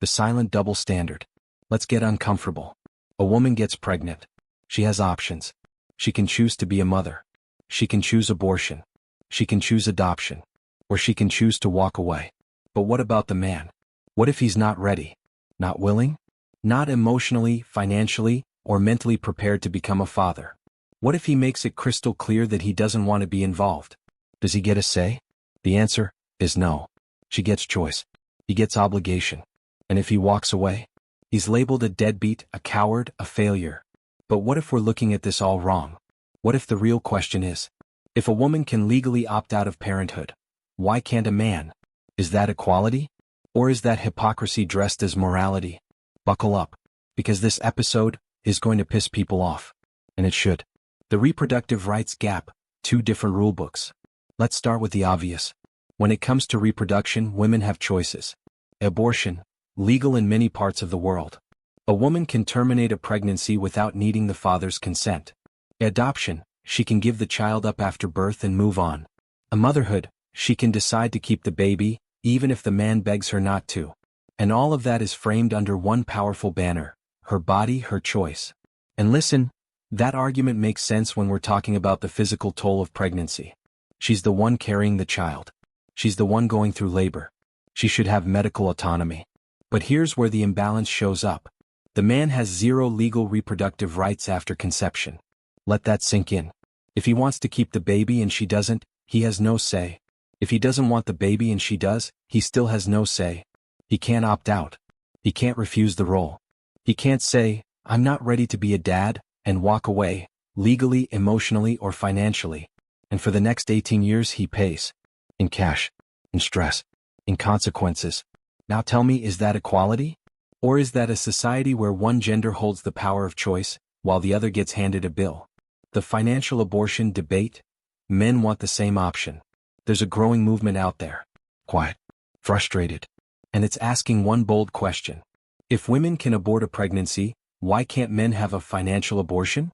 The silent double standard. Let's get uncomfortable. A woman gets pregnant. She has options. She can choose to be a mother. She can choose abortion. She can choose adoption. Or she can choose to walk away. But what about the man? What if he's not ready? Not willing? Not emotionally, financially, or mentally prepared to become a father? What if he makes it crystal clear that he doesn't want to be involved? Does he get a say? The answer is no. She gets choice. He gets obligation. And if he walks away, he's labeled a deadbeat, a coward, a failure. But what if we're looking at this all wrong? What if the real question is, if a woman can legally opt out of parenthood, why can't a man? Is that equality? Or is that hypocrisy dressed as morality? Buckle up, because this episode is going to piss people off. And it should. The reproductive rights gap, 2 different rulebooks. Let's start with the obvious. When it comes to reproduction, women have choices. Abortion, legal in many parts of the world. A woman can terminate a pregnancy without needing the father's consent. Adoption, she can give the child up after birth and move on. A motherhood, she can decide to keep the baby, even if the man begs her not to. And all of that is framed under one powerful banner: her body, her choice. And listen, that argument makes sense when we're talking about the physical toll of pregnancy. She's the one carrying the child. She's the one going through labor. She should have medical autonomy. But here's where the imbalance shows up. The man has 0 legal reproductive rights after conception. Let that sink in. If he wants to keep the baby and she doesn't, he has no say. If he doesn't want the baby and she does, he still has no say. He can't opt out. He can't refuse the role. He can't say, "I'm not ready to be a dad," and walk away, legally, emotionally, or financially. And for the next 18 years he pays. In cash. In stress. In consequences. Now tell me, is that equality? Or is that a society where one gender holds the power of choice, while the other gets handed a bill? The financial abortion debate? Men want the same option. There's a growing movement out there. Quiet. Frustrated. And it's asking one bold question. If women can abort a pregnancy, why can't men have a financial abortion?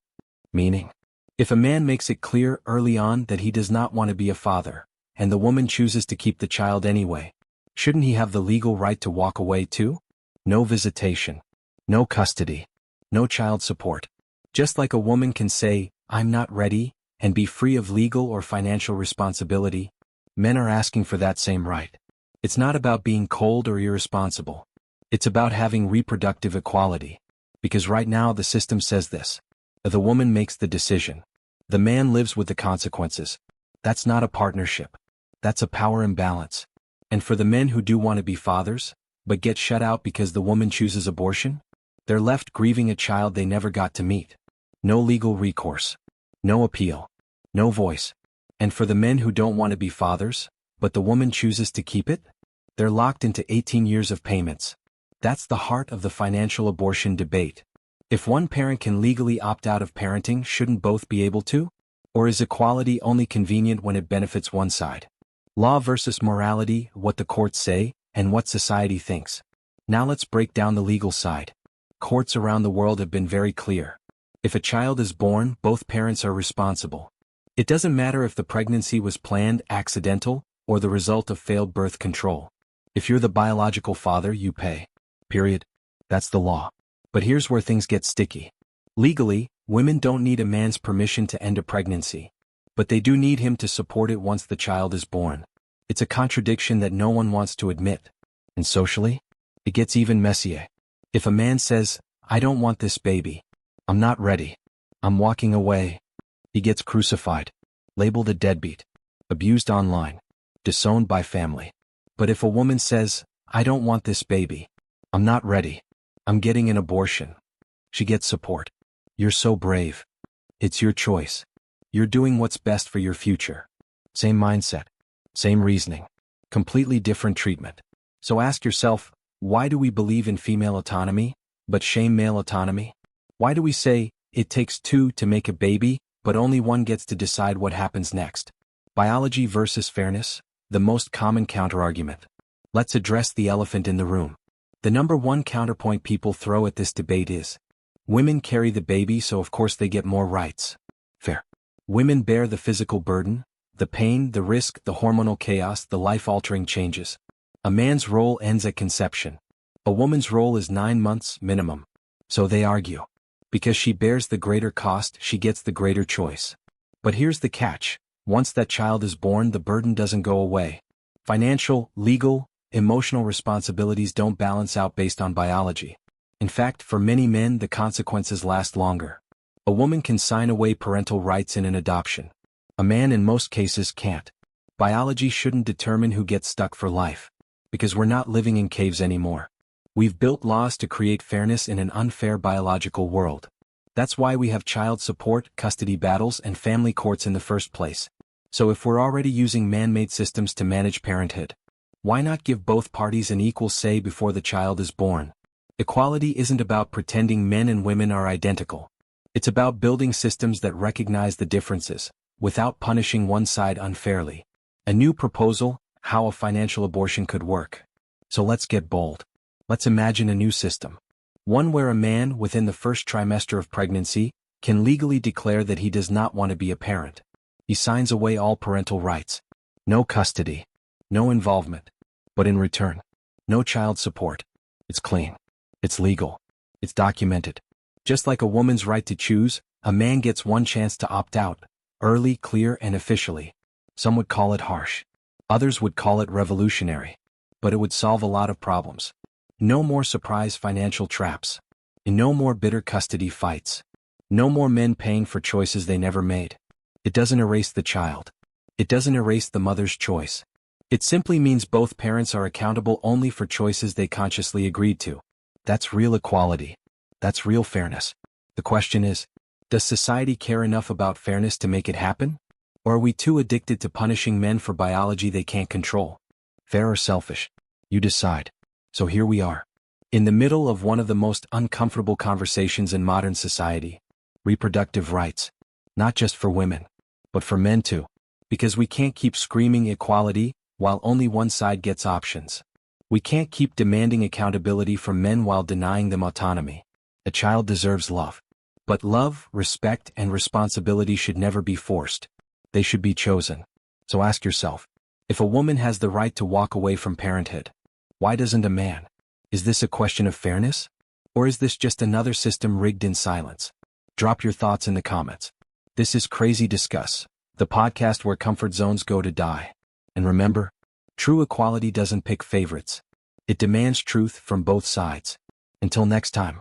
Meaning, if a man makes it clear early on that he does not want to be a father, and the woman chooses to keep the child anyway, shouldn't he have the legal right to walk away too? No visitation. No custody. No child support. Just like a woman can say, "I'm not ready," and be free of legal or financial responsibility, men are asking for that same right. It's not about being cold or irresponsible. It's about having reproductive equality. Because right now the system says this. The woman makes the decision. The man lives with the consequences. That's not a partnership. That's a power imbalance. And for the men who do want to be fathers, but get shut out because the woman chooses abortion, they're left grieving a child they never got to meet. No legal recourse. No appeal. No voice. And for the men who don't want to be fathers, but the woman chooses to keep it, they're locked into 18 years of payments. That's the heart of the financial abortion debate. If one parent can legally opt out of parenting, shouldn't both be able to? Or is equality only convenient when it benefits one side? Law versus morality, what the courts say, and what society thinks. Now let's break down the legal side. Courts around the world have been very clear. If a child is born, both parents are responsible. It doesn't matter if the pregnancy was planned, accidental, or the result of failed birth control. If you're the biological father, you pay. Period. That's the law. But here's where things get sticky. Legally, women don't need a man's permission to end a pregnancy. But they do need him to support it once the child is born. It's a contradiction that no one wants to admit. And socially, it gets even messier. If a man says, "I don't want this baby. I'm not ready. I'm walking away," he gets crucified, labeled a deadbeat, abused online, disowned by family. But if a woman says, "I don't want this baby. I'm not ready. I'm getting an abortion," she gets support. You're so brave. It's your choice. You're doing what's best for your future. Same mindset. Same reasoning. Completely different treatment. So ask yourself, why do we believe in female autonomy, but shame male autonomy? Why do we say, it takes 2 to make a baby, but only one gets to decide what happens next? Biology versus fairness, the most common counterargument. Let's address the elephant in the room. The number one counterpoint people throw at this debate is, women carry the baby, so of course they get more rights. Fair. Women bear the physical burden, the pain, the risk, the hormonal chaos, the life-altering changes. A man's role ends at conception. A woman's role is 9 months minimum. So they argue. Because she bears the greater cost, she gets the greater choice. But here's the catch. Once that child is born, the burden doesn't go away. Financial, legal, emotional responsibilities don't balance out based on biology. In fact, for many men, the consequences last longer. A woman can sign away parental rights in an adoption. A man in most cases can't. Biology shouldn't determine who gets stuck for life. Because we're not living in caves anymore. We've built laws to create fairness in an unfair biological world. That's why we have child support, custody battles, and family courts in the first place. So if we're already using man-made systems to manage parenthood, why not give both parties an equal say before the child is born? Equality isn't about pretending men and women are identical. It's about building systems that recognize the differences, without punishing one side unfairly. A new proposal, how a financial abortion could work. So let's get bold. Let's imagine a new system. One where a man, within the first trimester of pregnancy, can legally declare that he does not want to be a parent. He signs away all parental rights. No custody. No involvement. But in return, no child support. It's clean. It's legal. It's documented. Just like a woman's right to choose, a man gets one chance to opt out. Early, clear, and officially. Some would call it harsh. Others would call it revolutionary. But it would solve a lot of problems. No more surprise financial traps. And no more bitter custody fights. No more men paying for choices they never made. It doesn't erase the child. It doesn't erase the mother's choice. It simply means both parents are accountable only for choices they consciously agreed to. That's real equality. That's real fairness. The question is, does society care enough about fairness to make it happen? Or are we too addicted to punishing men for biology they can't control? Fair or selfish? You decide. So here we are. In the middle of one of the most uncomfortable conversations in modern society. Reproductive rights. Not just for women, but for men too. Because we can't keep screaming equality while only one side gets options. We can't keep demanding accountability from men while denying them autonomy. A child deserves love. But love, respect, and responsibility should never be forced. They should be chosen. So ask yourself, if a woman has the right to walk away from parenthood, why doesn't a man? Is this a question of fairness? Or is this just another system rigged in silence? Drop your thoughts in the comments. This is Crazy Discuss, the podcast where comfort zones go to die. And remember, true equality doesn't pick favorites. It demands truth from both sides. Until next time.